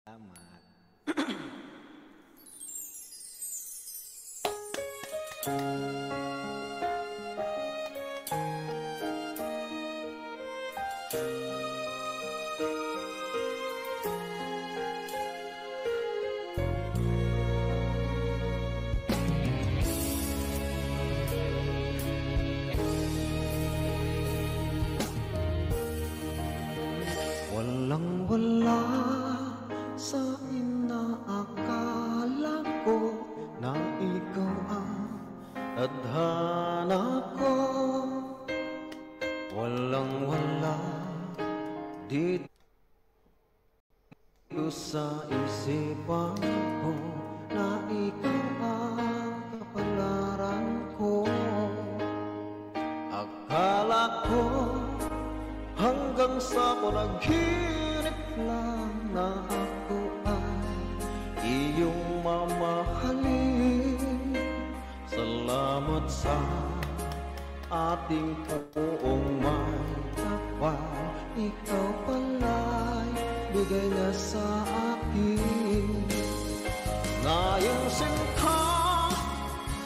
Salamat. Walang-wala sa inaakala ko na ikaw ang tadhana ko. Walang-wala dito sa isipan ko na ikaw ang kapalaran ko. Akala ko hanggang sa panaginip lang na ako ay iyong mamahalin. Salamat sa ating poong may kapal, ikaw pala'y bigay na sa akin. Ngayong sinta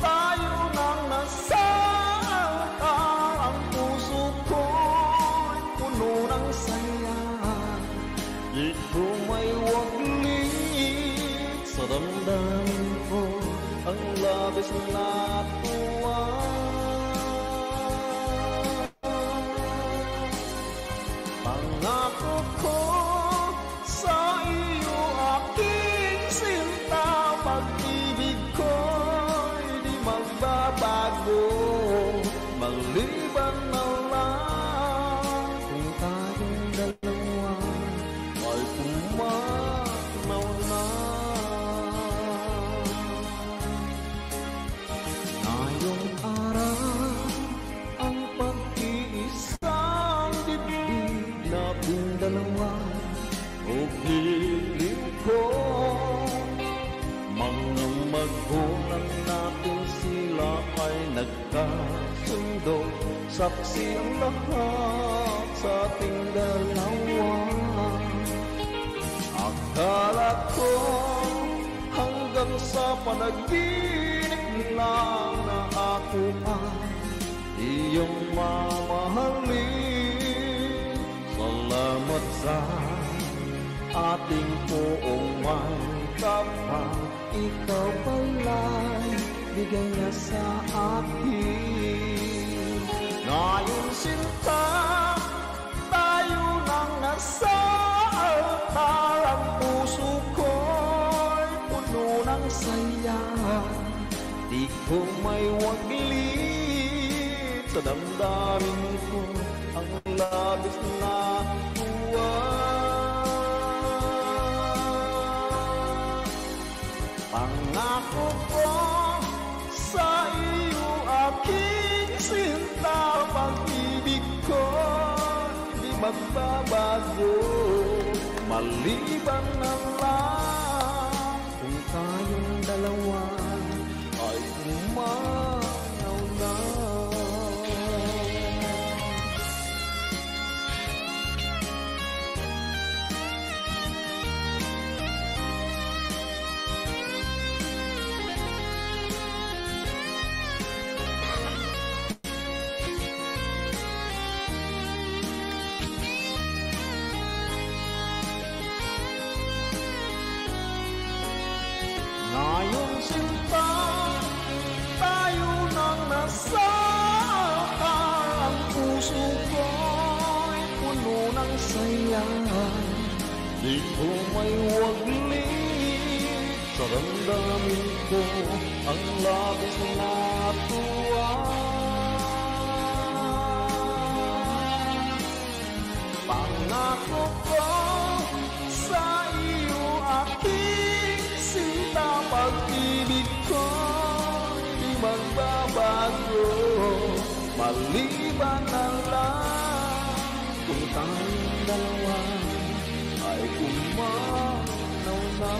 tayo nang nasaka, ang puso ko'y puno ng saya. Di ko may waglit sa damdamin ko ang labis na tuwa. Pangako ko sa iyo aking sinta, pag-ibig ko'y di magbabago, maliban na lang kung tayong dalawa ay pumanaw na. Ngayong araw ang pag-iisang dibdib nating dalawa o piling ko. Mga magulang natin sila ay nagkasundo, saksi ang lahat sa ating dalawa. Akala ko hanggang sa panaginip lang na ako ay iyong mamahalin. Salamat sa ating poong may kapal, ikaw pala'y bigay na sa akin. Ngayong sinta tayo nang nasa altar, ang puso ko'y puno ng saya. Di ko may waglit sa damdamin ko ang labis na tuwa. Pangako ko sa iyo aking sinta, pag-ibig ko di magbabago, maliban na lang kung tayong dalawa ay pumanaw na. Ngayong sinta tayo nang nasa altar, ang puso ko'y puno ng saya. Di ko may waglit sa damdamin ko ang labis na tuwa. Pangako ko sa iyo aking sinta, pag-ibig ko di magbabago, maliban na lang kung tayong dalawa ay pumanaw na.